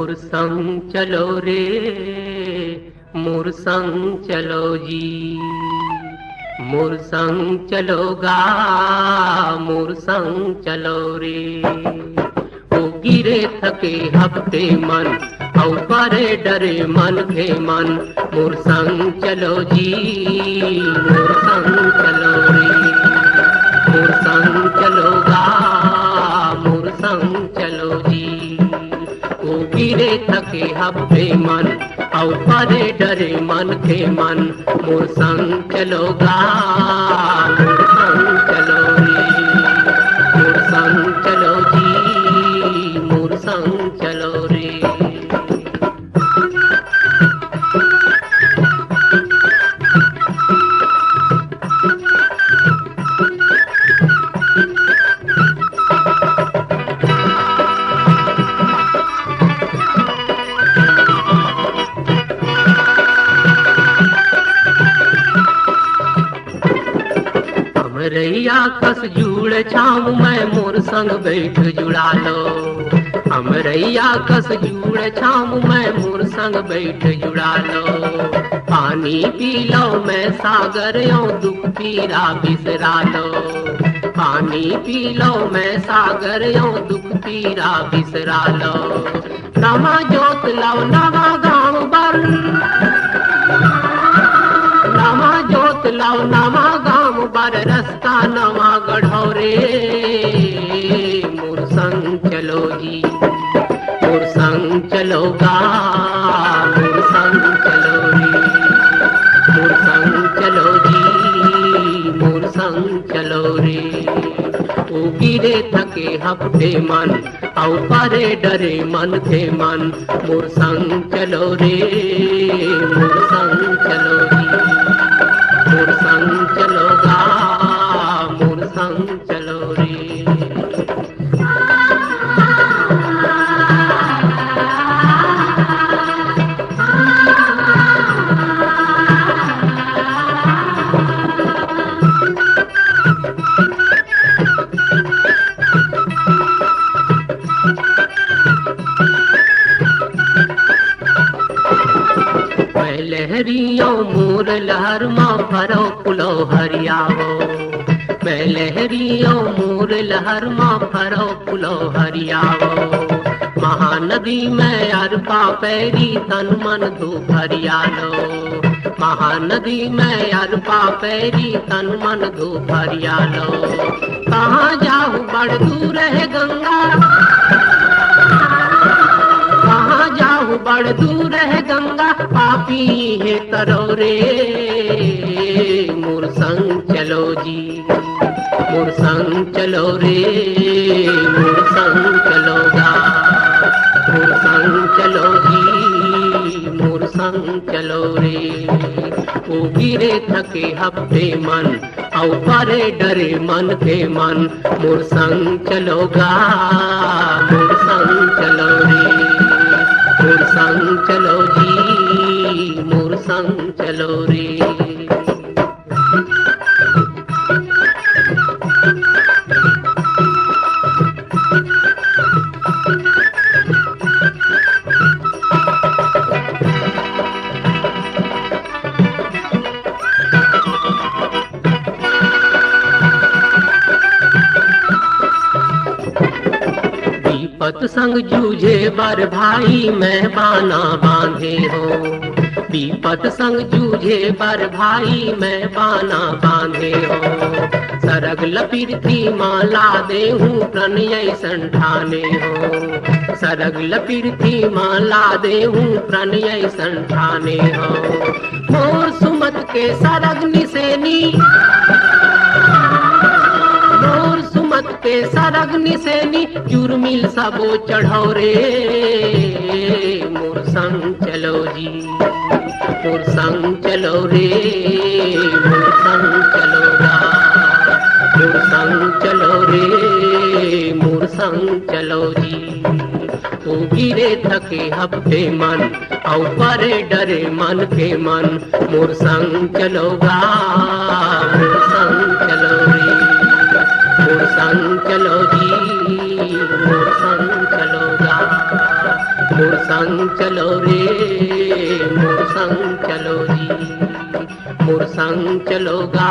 मोर संग चलो रे, मोर संग चलो जी। मोर संग चलोगा, मोर संग चलो रे। ओ गिरे थके हफ्ते मन, औ करे डरे मन के मन। मोर संग चलो जी, मोर संग चलो रे। मोर संग चलोगा, मोर संग चलो जी। ओ गिरे थके हफ्ते मन, औ करे डरे मन के मन। मोर संग चलोगा, मोर संग चलो रे। मोर संग चलो जी, मोर संग चलो रे। हमरैया कस जुड़ छाव मैं, मोर संग बैठ जुड़ा लो। हमरैया कस जुड़ छाव मैं, मोर संग बैठ जुड़ा लो। पानी पी लो मैं सागर यो, दुख पीरा बिसरा लो। पानी पी लो मैं सागर यो, दुख पीरा बिसरा लो। नवा जोत लो नवा गाँव बर, नवा जोत लाओ नवा गाँव बर, रास्ता नवा गढ़ो रे। मोर संग चलो जी, मोर संग चलोगा, मोर संग चलो रे। मोर संग चलो जी, मोर संग चलो रे। ओ गिरे थके हफ्ते मन, औ करे डरे मन के मन। मोर संग चलो रे, मोर संग चलो जी। मोर संग चलोगा, मोर संग चलो रे। लहरियों मोर लहर माँ भरो पुलो हरियावो। मैं लहरियों मोर लहर माँ भरो पुलो हरियावो। महानदी में अरपा पैरी तन मन धूप हरियालो। महानदी में अरपा पैरी तन मन धूप हरियालो। कहाँ जाऊँ बड़ दूर है गंगा, कहाँ जाऊँ बड़ दूर है गंगा, पापी है तरो रे। मोर संग चलो जी, मोर संग चलो रे। मोर संग चलोगा, मोर संग चलो जी, मोर संग चलो रे। ओ गिरे थके हफ्ते मन, औ करे डरे मन के मन। मोर संग चलोगा, मोर संग चलो रे। मोर संग चलो जी, मोर संग चलो रे। विपत संग जूझे बर भाई, मैं बाना बांधे हो। विपत संग जूझे बर भाई, मैं बाना बांधे हो। सरग लपीरती माला देहूँ प्रणय संठाने हो। सरग लपीरती माला देहूँ प्रणय संठाने हो। मोर सुमत के सरग निसेनी, मोर सुमत के सरग निसेनी, जुर्मिल सबो चढ़ो रे। मोर संग चलो जी, मोर संग चलो रे। मोर संग चलोगा, मोर संग चलो रे। मोर संग चलो जी। ओ गिरे थके हफ्ते मन, औ करे डरे मन के मन। मोर संग चलोगा, मोर संग चलो रे। मोर संग चलो जी, मोर संग चलोगा, मोर संग चलो रे मोर संग चलो जी, मोर संग चलोगा